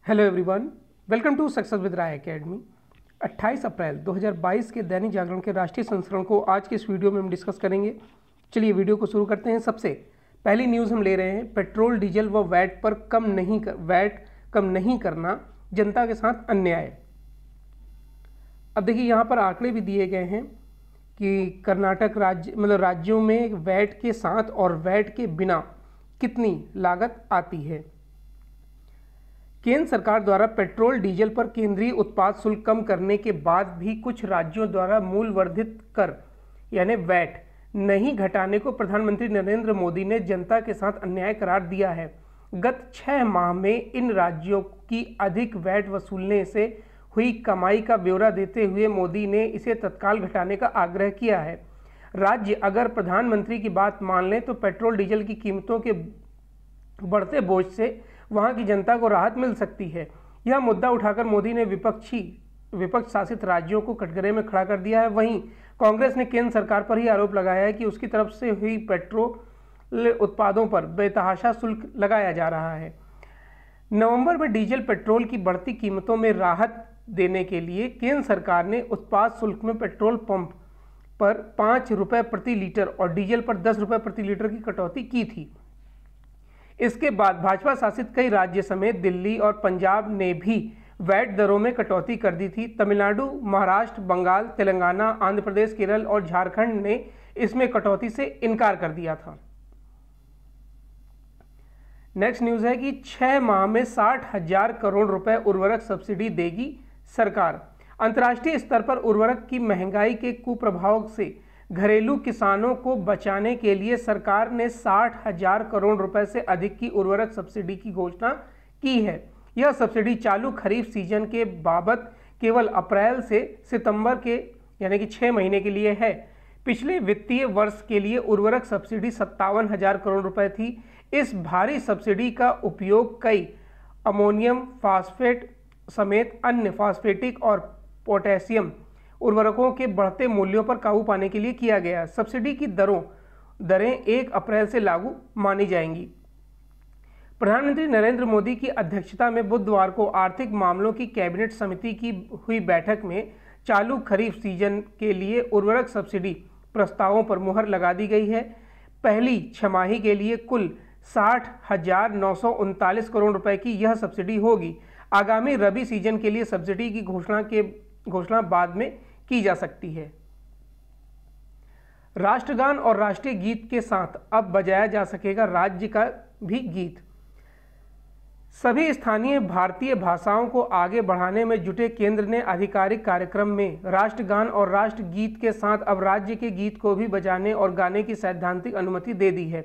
Hello everyone, welcome to success with Rai academy. 28 अप्रैल 2022 के दैनिक जागरण के राष्ट्रीय संस्करण को आज के इस वीडियो में हम डिस्कस करेंगे। चलिए वीडियो को शुरू करते हैं। सबसे पहली न्यूज़ हम ले रहे हैं, पेट्रोल डीजल व वैट पर वैट कम नहीं करना, जनता के साथ अन्याय। अब देखिए यहाँ पर आंकड़े भी दिए गए हैं कि कर्नाटक राज्यों में वैट के साथ और वैट के बिना कितनी लागत आती है। केंद्र सरकार द्वारा पेट्रोल डीजल पर केंद्रीय उत्पाद शुल्क कम करने के बाद भी कुछ राज्यों द्वारा मूल्य वर्धित कर यानी वैट नहीं घटाने को प्रधानमंत्री नरेंद्र मोदी ने जनता के साथ अन्याय करार दिया है। गत 6 माह में इन राज्यों की अधिक वैट वसूलने से हुई कमाई का ब्यौरा देते हुए मोदी ने इसे तत्काल घटाने का आग्रह किया है। राज्य अगर प्रधानमंत्री की बात मान लें तो पेट्रोल डीजल की कीमतों के बढ़ते बोझ से वहां की जनता को राहत मिल सकती है। यह मुद्दा उठाकर मोदी ने विपक्ष शासित राज्यों को कटघरे में खड़ा कर दिया है। वहीं कांग्रेस ने केंद्र सरकार पर ही आरोप लगाया है कि उसकी तरफ से हुई पेट्रोल उत्पादों पर बेतहाशा शुल्क लगाया जा रहा है। नवंबर में डीजल पेट्रोल की बढ़ती कीमतों में राहत देने के लिए केंद्र सरकार ने उत्पाद शुल्क में पेट्रोल पंप पर 5 रुपये प्रति लीटर और डीजल पर 10 रुपये प्रति लीटर की कटौती की थी। इसके बाद भाजपा शासित कई राज्य समेत दिल्ली और पंजाब ने भी वैट दरों में कटौती कर दी थी। तमिलनाडु, महाराष्ट्र, बंगाल, तेलंगाना, आंध्र प्रदेश, केरल और झारखंड ने इसमें कटौती से इनकार कर दिया था। नेक्स्ट न्यूज़ है कि 6 माह में 60,000 करोड़ रुपए उर्वरक सब्सिडी देगी सरकार। अंतर्राष्ट्रीय स्तर पर उर्वरक की महंगाई के कुप्रभाव से घरेलू किसानों को बचाने के लिए सरकार ने 60,000 करोड़ रुपए से अधिक की उर्वरक सब्सिडी की घोषणा की है। यह सब्सिडी चालू खरीफ सीजन के बाबत केवल अप्रैल से सितंबर के यानी कि 6 महीने के लिए है। पिछले वित्तीय वर्ष के लिए उर्वरक सब्सिडी 57,000 करोड़ रुपए थी। इस भारी सब्सिडी का उपयोग कई अमोनियम फास्फेट समेत अन्य फास्फेटिक और पोटेशियम उर्वरकों के बढ़ते मूल्यों पर काबू पाने के लिए किया गया। सब्सिडी की दरें 1 अप्रैल से लागू मानी जाएंगी। प्रधानमंत्री नरेंद्र मोदी की अध्यक्षता में बुधवार को आर्थिक मामलों की कैबिनेट समिति की हुई बैठक में चालू खरीफ सीजन के लिए उर्वरक सब्सिडी प्रस्तावों पर मुहर लगा दी गई है। पहली छमाही के लिए कुल 60,939 करोड़ रुपए की यह सब्सिडी होगी। आगामी रबी सीजन के लिए सब्सिडी की घोषणा बाद में की जा सकती है। राष्ट्रगान और राष्ट्रीय गीत के साथ अब बजाया जा सकेगा राज्य का भी गीत। सभी स्थानीय भारतीय भाषाओं को आगे बढ़ाने में जुटे केंद्र ने आधिकारिक कार्यक्रम में राष्ट्रगान और राष्ट्रगीत के साथ अब राज्य के गीत को भी बजाने और गाने की सैद्धांतिक अनुमति दे दी है।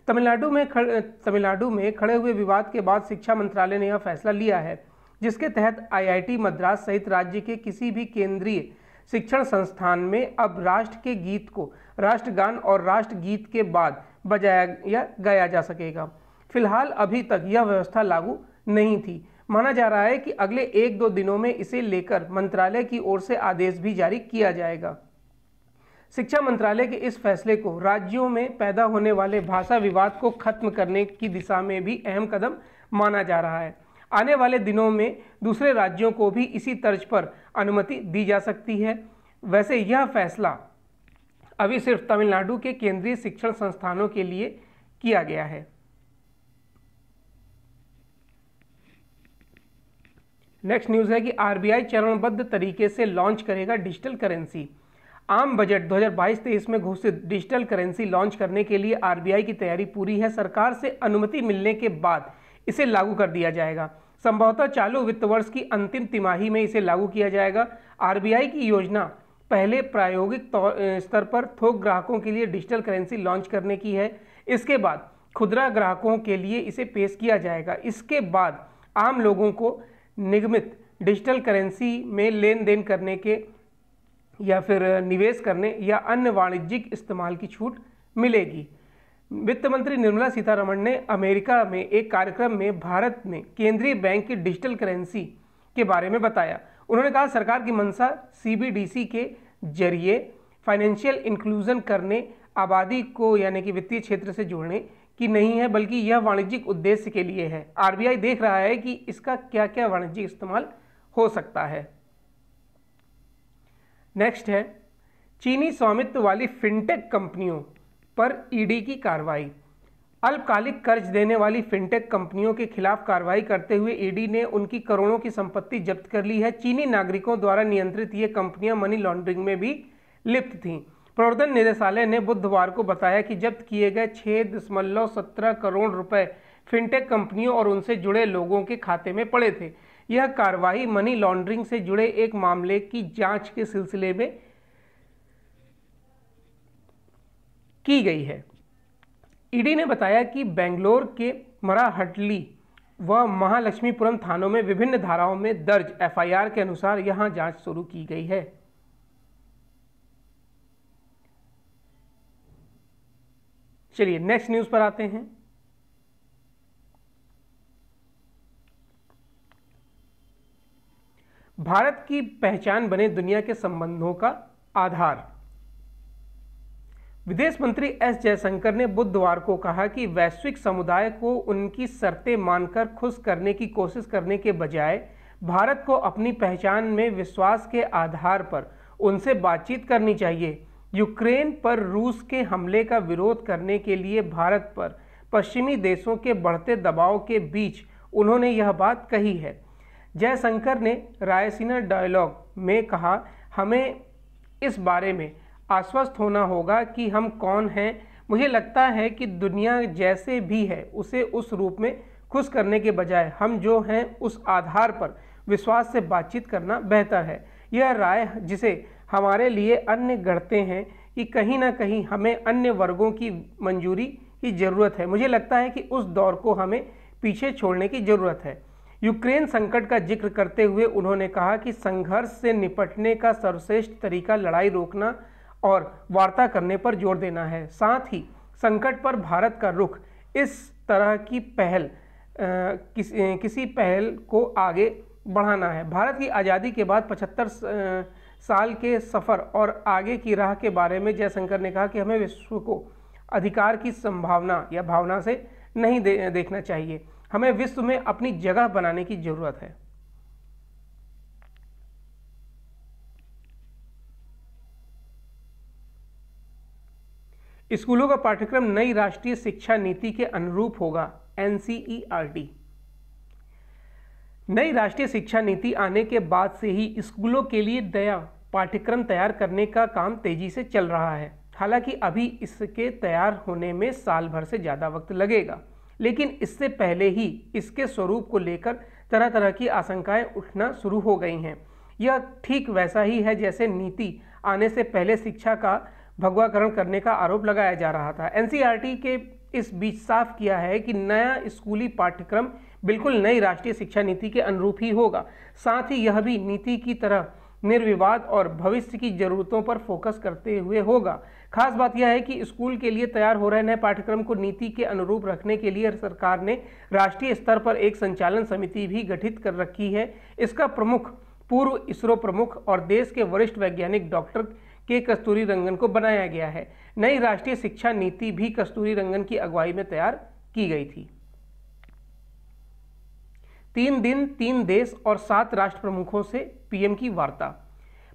तमिलनाडु में खड़े हुए विवाद के बाद शिक्षा मंत्रालय ने यह फैसला लिया है, जिसके तहत IIT मद्रास सहित राज्य के किसी भी केंद्रीय शिक्षण संस्थान में अब राष्ट्र के गीत को राष्ट्रगान और राष्ट्रगीत के बाद बजाया गाया जा सकेगा। फिलहाल अभी तक यह व्यवस्था लागू नहीं थी। माना जा रहा है कि अगले 1-2 दिनों में इसे लेकर मंत्रालय की ओर से आदेश भी जारी किया जाएगा। शिक्षा मंत्रालय के इस फैसले को राज्यों में पैदा होने वाले भाषा विवाद को खत्म करने की दिशा में भी अहम कदम माना जा रहा है। आने वाले दिनों में दूसरे राज्यों को भी इसी तर्ज पर अनुमति दी जा सकती है। वैसे यह फैसला अभी सिर्फ तमिलनाडु के केंद्रीय शिक्षण संस्थानों के लिए किया गया है। नेक्स्ट न्यूज़ है कि RBI चरणबद्ध तरीके से लॉन्च करेगा डिजिटल करेंसी। आम बजट 2022-23 में घोषित डिजिटल करेंसी लॉन्च करने के लिए RBI की तैयारी पूरी है। सरकार से अनुमति मिलने के बाद इसे लागू कर दिया जाएगा। संभवतः चालू वित्त वर्ष की अंतिम तिमाही में इसे लागू किया जाएगा। RBI की योजना पहले प्रायोगिक स्तर पर थोक ग्राहकों के लिए डिजिटल करेंसी लॉन्च करने की है। इसके बाद खुदरा ग्राहकों के लिए इसे पेश किया जाएगा। इसके बाद आम लोगों को निगमित डिजिटल करेंसी में लेन देन करने के या फिर निवेश करने या अन्य वाणिज्यिक इस्तेमाल की छूट मिलेगी। वित्त मंत्री निर्मला सीतारमण ने अमेरिका में एक कार्यक्रम में भारत में केंद्रीय बैंक की डिजिटल करेंसी के बारे में बताया। उन्होंने कहा, सरकार की मंशा CBDC के जरिए फाइनेंशियल इंक्लूजन करने, आबादी को यानी कि वित्तीय क्षेत्र से जोड़ने की नहीं है, बल्कि यह वाणिज्यिक उद्देश्य के लिए है। आरबीआई देख रहा है कि इसका क्या क्या वाणिज्यिक इस्तेमाल हो सकता है। नेक्स्ट है चीनी स्वामित्व वाली फिनटेक कंपनियों पर ईडी की कार्रवाई। अल्पकालिक कर्ज देने वाली फिनटेक कंपनियों के खिलाफ कार्रवाई करते हुए ईडी ने उनकी करोड़ों की संपत्ति जब्त कर ली है। चीनी नागरिकों द्वारा नियंत्रित ये कंपनियां मनी लॉन्ड्रिंग में भी लिप्त थीं। प्रवर्तन निदेशालय ने बुधवार को बताया कि जब्त किए गए 6.17 करोड़ रुपए फिनटेक कंपनियों और उनसे जुड़े लोगों के खाते में पड़े थे। यह कार्रवाई मनी लॉन्ड्रिंग से जुड़े एक मामले की जांच के सिलसिले में की गई है। ईडी ने बताया कि बेंगलोर के मराहट्टी व महालक्ष्मीपुरम थानों में विभिन्न धाराओं में दर्ज एफआईआर के अनुसार यहां जांच शुरू की गई है। चलिए नेक्स्ट न्यूज पर आते हैं। भारत की पहचान बने दुनिया के संबंधों का आधार। विदेश मंत्री एस जयशंकर ने बुधवार को कहा कि वैश्विक समुदाय को उनकी शर्तें मानकर खुश करने की कोशिश करने के बजाय भारत को अपनी पहचान में विश्वास के आधार पर उनसे बातचीत करनी चाहिए। यूक्रेन पर रूस के हमले का विरोध करने के लिए भारत पर पश्चिमी देशों के बढ़ते दबाव के बीच उन्होंने यह बात कही है। जयशंकर ने रायसीना डायलॉग में कहा, हमें इस बारे में आश्वस्त होना होगा कि हम कौन हैं। मुझे लगता है कि दुनिया जैसे भी है उसे उस रूप में खुश करने के बजाय हम जो हैं उस आधार पर विश्वास से बातचीत करना बेहतर है। यह राय जिसे हमारे लिए अन्य गढ़ते हैं कि कहीं ना कहीं हमें अन्य वर्गों की मंजूरी की ज़रूरत है। मुझे लगता है कि उस दौर को हमें पीछे छोड़ने की ज़रूरत है। यूक्रेन संकट का जिक्र करते हुए उन्होंने कहा कि संघर्ष से निपटने का सर्वश्रेष्ठ तरीका लड़ाई रोकना और वार्ता करने पर जोर देना है। साथ ही संकट पर भारत का रुख इस तरह की पहल किसी पहल को आगे बढ़ाना है। भारत की आज़ादी के बाद 75 साल के सफ़र और आगे की राह के बारे में जयशंकर ने कहा कि हमें विश्व को अधिकार की संभावना या भावना से नहीं देखना चाहिए। हमें विश्व में अपनी जगह बनाने की जरूरत है। स्कूलों का पाठ्यक्रम नई राष्ट्रीय शिक्षा नीति के अनुरूप होगा, एनसीईआरटी। नई राष्ट्रीय शिक्षा नीति आने के बाद से ही स्कूलों के लिए नया पाठ्यक्रम तैयार करने का काम तेजी से चल रहा है। हालांकि अभी इसके तैयार होने में साल भर से ज़्यादा वक्त लगेगा, लेकिन इससे पहले ही इसके स्वरूप को लेकर तरह तरह की आशंकाएं उठना शुरू हो गई हैं। यह ठीक वैसा ही है जैसे नीति आने से पहले शिक्षा का भगवाकरण करने का आरोप लगाया जा रहा था। एनसीईआरटी के इस बीच साफ किया है कि नया स्कूली पाठ्यक्रम बिल्कुल नई राष्ट्रीय शिक्षा नीति के अनुरूप ही होगा। साथ ही यह भी नीति की तरह निर्विवाद और भविष्य की जरूरतों पर फोकस करते हुए होगा। खास बात यह है कि स्कूल के लिए तैयार हो रहे नए पाठ्यक्रम को नीति के अनुरूप रखने के लिए सरकार ने राष्ट्रीय स्तर पर एक संचालन समिति भी गठित कर रखी है। इसका प्रमुख पूर्व इसरो प्रमुख और देश के वरिष्ठ वैज्ञानिक डॉक्टर के कस्तूरी रंगन को बनाया गया है। नई राष्ट्रीय शिक्षा नीति भी कस्तूरी रंगन की अगुवाई में तैयार की गई थी। 3 दिन 3 देश और 7 राष्ट्र प्रमुखों से पीएम की वार्ता।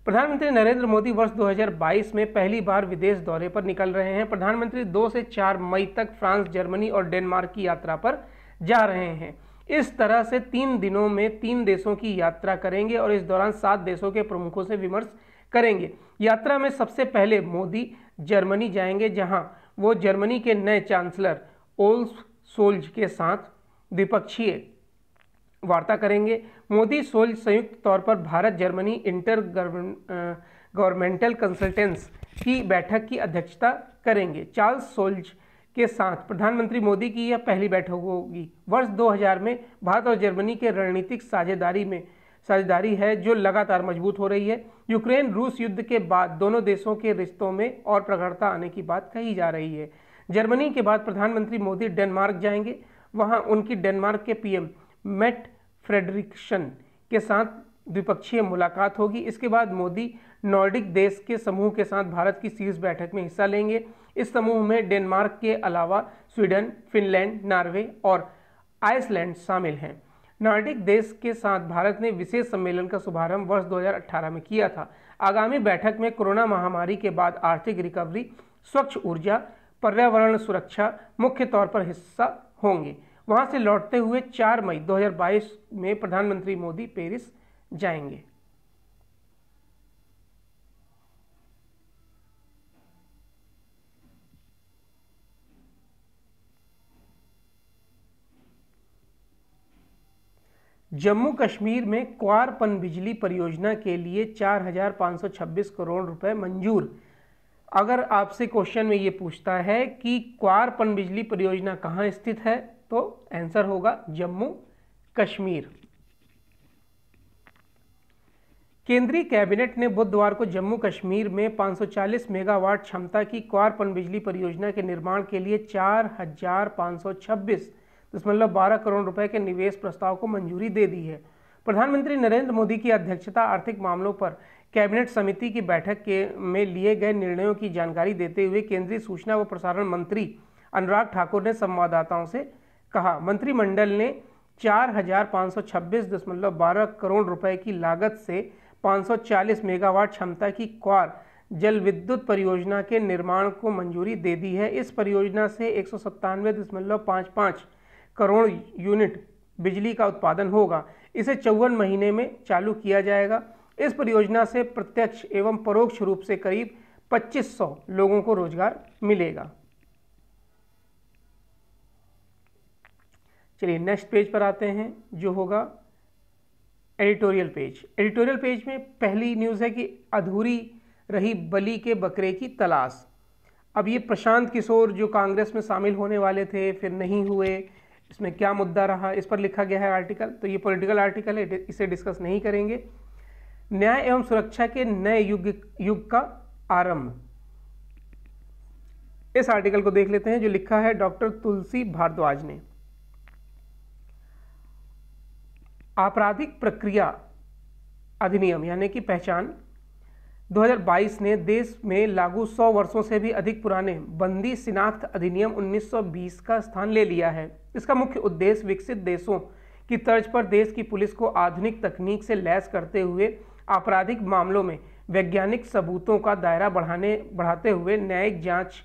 प्रधानमंत्री नरेंद्र मोदी वर्ष 2022 में पहली बार विदेश दौरे पर निकल रहे हैं। प्रधानमंत्री 2 से 4 मई तक फ्रांस, जर्मनी और डेनमार्क की यात्रा पर जा रहे हैं। इस तरह से 3 दिनों में 3 देशों की यात्रा करेंगे और इस दौरान 7 देशों के प्रमुखों से विमर्श करेंगे। यात्रा में सबसे पहले मोदी जर्मनी जाएंगे, जहां वो जर्मनी के नए चांसलर ओल्फ सोल्ज के साथ द्विपक्षीय वार्ता करेंगे। मोदी सोल्ज संयुक्त तौर पर भारत जर्मनी इंटर गवर्नमेंटल कंसल्टेंस की बैठक की अध्यक्षता करेंगे। चार्ल्स सोल्ज के साथ प्रधानमंत्री मोदी की यह पहली बैठक होगी। वर्ष 2000 में भारत और जर्मनी के रणनीतिक साझेदारी है जो लगातार मजबूत हो रही है। यूक्रेन रूस युद्ध के बाद दोनों देशों के रिश्तों में और प्रगाढ़ता आने की बात कही जा रही है। जर्मनी के बाद प्रधानमंत्री मोदी डेनमार्क जाएंगे। वहां उनकी डेनमार्क के पीएम मेट फ्रेडरिक्सन के साथ द्विपक्षीय मुलाकात होगी। इसके बाद मोदी नॉर्डिक देश के समूह के साथ भारत की शीर्ष बैठक में हिस्सा लेंगे। इस समूह में डेनमार्क के अलावा स्वीडन, फिनलैंड, नॉर्वे और आइसलैंड शामिल हैं। नॉर्डिक देश के साथ भारत ने विशेष सम्मेलन का शुभारंभ वर्ष 2018 में किया था। आगामी बैठक में कोरोना महामारी के बाद आर्थिक रिकवरी, स्वच्छ ऊर्जा, पर्यावरण सुरक्षा मुख्य तौर पर हिस्सा होंगे। वहां से लौटते हुए 4 मई 2022 में प्रधानमंत्री मोदी पेरिस जाएंगे। जम्मू कश्मीर में क्वार पनबिजली परियोजना के लिए 4,526 करोड़ रुपए मंजूर। अगर आपसे क्वेश्चन में ये पूछता है कि क्वार पनबिजली परियोजना कहाँ स्थित है, तो आंसर होगा जम्मू कश्मीर। केंद्रीय कैबिनेट ने बुधवार को जम्मू कश्मीर में 540 मेगावाट क्षमता की क्वार पनबिजली परियोजना के निर्माण के लिए 4,526.12 करोड़ रुपए के निवेश प्रस्ताव को मंजूरी दे दी है। प्रधानमंत्री नरेंद्र मोदी की अध्यक्षता आर्थिक मामलों पर कैबिनेट समिति की बैठक में लिए गए निर्णयों की जानकारी देते हुए केंद्रीय सूचना व प्रसारण मंत्री अनुराग ठाकुर ने संवाददाताओं से कहा, मंत्रिमंडल ने 4,526.12 करोड़ रुपए की लागत से 540 मेगावाट क्षमता की क्वार जल विद्युत परियोजना के निर्माण को मंजूरी दे दी है। इस परियोजना से 197.55 करोड़ यूनिट बिजली का उत्पादन होगा। इसे 54 महीने में चालू किया जाएगा। इस परियोजना से प्रत्यक्ष एवं परोक्ष रूप से करीब 2500 लोगों को रोजगार मिलेगा। चलिए नेक्स्ट पेज पर आते हैं, जो होगा एडिटोरियल पेज। एडिटोरियल पेज में पहली न्यूज़ है कि अधूरी रही बलि के बकरे की तलाश। अब ये प्रशांत किशोर जो कांग्रेस में शामिल होने वाले थे, फिर नहीं हुए, इसमें क्या मुद्दा रहा, इस पर लिखा गया है आर्टिकल। तो ये पॉलिटिकल आर्टिकल है, इसे डिस्कस नहीं करेंगे। न्याय एवं सुरक्षा के नए युग का आरंभ, इस आर्टिकल को देख लेते हैं, जो लिखा है डॉक्टर तुलसी भारद्वाज ने। आपराधिक प्रक्रिया अधिनियम यानी कि पहचान 2022 ने देश में लागू 100 वर्षों से भी अधिक पुराने बंदी शिनाख्त अधिनियम 1920 का स्थान ले लिया है। इसका मुख्य उद्देश्य विकसित देशों की तर्ज पर देश की पुलिस को आधुनिक तकनीक से लैस करते हुए आपराधिक मामलों में वैज्ञानिक सबूतों का दायरा बढ़ाते हुए न्यायिक जांच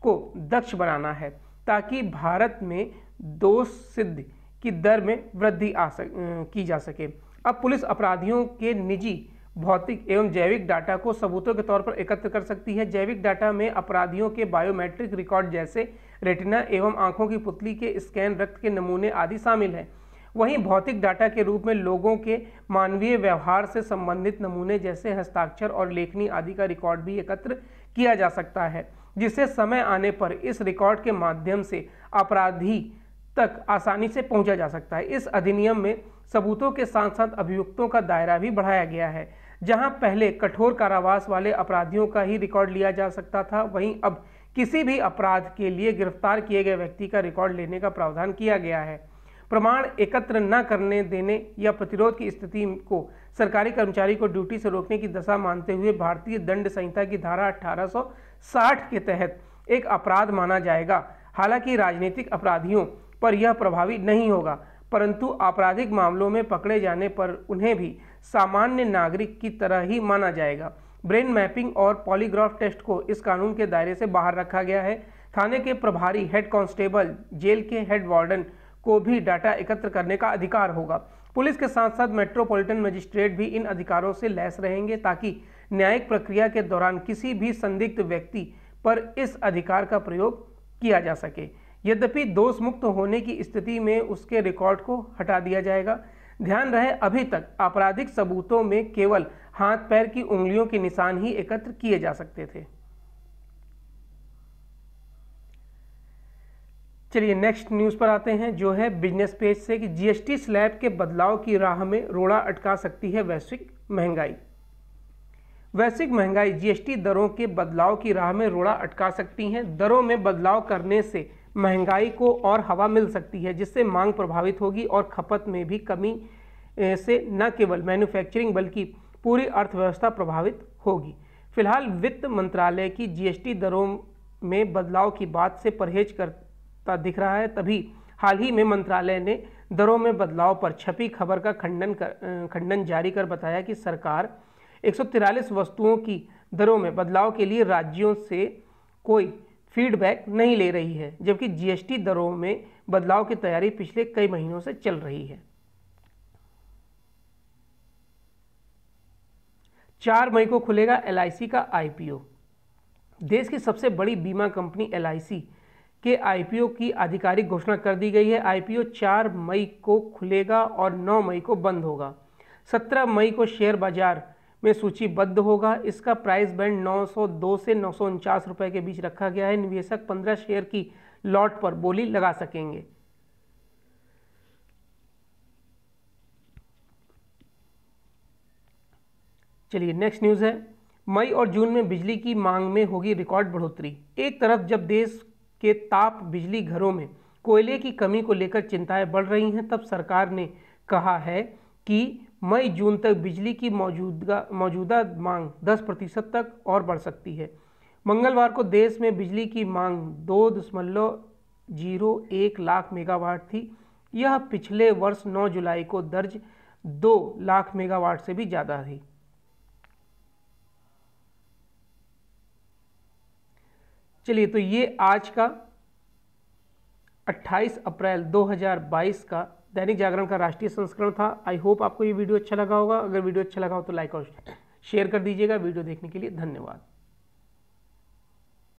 को दक्ष बनाना है, ताकि भारत में दोष सिद्धि की दर में वृद्धि की जा सके। अब पुलिस अपराधियों के निजी भौतिक एवं जैविक डाटा को सबूतों के तौर पर एकत्र कर सकती है। जैविक डाटा में अपराधियों के बायोमेट्रिक रिकॉर्ड जैसे रेटिना एवं आंखों की पुतली के स्कैन, रक्त के नमूने आदि शामिल हैं। वहीं भौतिक डाटा के रूप में लोगों के मानवीय व्यवहार से संबंधित नमूने जैसे हस्ताक्षर और लेखनी आदि का रिकॉर्ड भी एकत्र किया जा सकता है, जिससे समय आने पर इस रिकॉर्ड के माध्यम से अपराधी तक आसानी से पहुंचा जा सकता है। इस अधिनियम में सबूतों के साथ साथ अभियुक्तों का दायरा भी बढ़ाया गया है। जहां पहले कठोर कारावास वाले अपराधियों का ही रिकॉर्ड लिया जा सकता था, वहीं अब किसी भी अपराध के लिए गिरफ्तार किए गए व्यक्ति का रिकॉर्ड लेने का प्रावधान किया गया है। प्रमाण एकत्र न करने देने या प्रतिरोध की स्थिति को सरकारी कर्मचारी को ड्यूटी से रोकने की दशा मानते हुए भारतीय दंड संहिता की धारा 1860 के तहत एक अपराध माना जाएगा। हालांकि राजनीतिक अपराधियों पर यह प्रभावी नहीं होगा, परंतु आपराधिक मामलों में पकड़े जाने पर उन्हें भी सामान्य नागरिक की तरह ही माना जाएगा। ब्रेन मैपिंग और पॉलीग्राफ टेस्ट को इस कानून के दायरे से बाहर रखा गया है। थाने के प्रभारी हेड कांस्टेबल, जेल के हेड वार्डन को भी डाटा एकत्र करने का अधिकार होगा। पुलिस के साथ साथ मेट्रोपॉलिटन मजिस्ट्रेट भी इन अधिकारों से लैस रहेंगे, ताकि न्यायिक प्रक्रिया के दौरान किसी भी संदिग्ध व्यक्ति पर इस अधिकार का प्रयोग किया जा सके। यद्यपि दोष मुक्त होने की स्थिति में उसके रिकॉर्ड को हटा दिया जाएगा। ध्यान रहे, अभी तक आपराधिक सबूतों में केवल हाथ पैर की उंगलियों के निशान ही एकत्र किए जा सकते थे। चलिए नेक्स्ट न्यूज़ पर आते हैं, जो है बिजनेस पेज से कि जीएसटी स्लैब के बदलाव की राह में रोड़ा अटका सकती है वैश्विक महंगाई। वैश्विक महंगाई जीएसटी दरों के बदलाव की राह में रोड़ा अटका सकती हैं। दरों में बदलाव करने से महंगाई को और हवा मिल सकती है, जिससे मांग प्रभावित होगी और खपत में भी कमी से न केवल मैन्युफैक्चरिंग बल्कि पूरी अर्थव्यवस्था प्रभावित होगी। फिलहाल वित्त मंत्रालय की जीएसटी दरों में बदलाव की बात से परहेज करता दिख रहा है। तभी हाल ही में मंत्रालय ने दरों में बदलाव पर छपी खबर का खंडन जारी कर बताया कि सरकार 143 वस्तुओं की दरों में बदलाव के लिए राज्यों से कोई फीडबैक नहीं ले रही है, जबकि जीएसटी दरों में बदलाव की तैयारी पिछले कई महीनों से चल रही है। 4 मई को खुलेगा एलआईसी का आईपीओ। देश की सबसे बड़ी बीमा कंपनी एलआईसी के आईपीओ की आधिकारिक घोषणा कर दी गई है। आईपीओ 4 मई को खुलेगा और 9 मई को बंद होगा। 17 मई को शेयर बाजार में सूचीबद्ध होगा। इसका प्राइस बैंड 902 से 949 रुपए के बीच रखा गया है। निवेशक 15 शेयर की लॉट पर बोली लगा सकेंगे। चलिए नेक्स्ट न्यूज़ है, मई और जून में बिजली की मांग में होगी रिकॉर्ड बढ़ोतरी। एक तरफ जब देश के ताप बिजली घरों में कोयले की कमी को लेकर चिंताएं बढ़ रही हैं, तब सरकार ने कहा है कि मई जून तक बिजली की मौजूदा मांग 10% तक और बढ़ सकती है। मंगलवार को देश में बिजली की मांग 2.01 लाख मेगावाट थी। यह पिछले वर्ष 9 जुलाई को दर्ज 2 लाख मेगावाट से भी ज़्यादा थी। चलिए, तो ये आज का 28 अप्रैल 2022 का दैनिक जागरण का राष्ट्रीय संस्करण था। आई होप आपको ये वीडियो अच्छा लगा होगा। अगर वीडियो अच्छा लगा हो तो लाइक और शेयर कर दीजिएगा। वीडियो देखने के लिए धन्यवाद।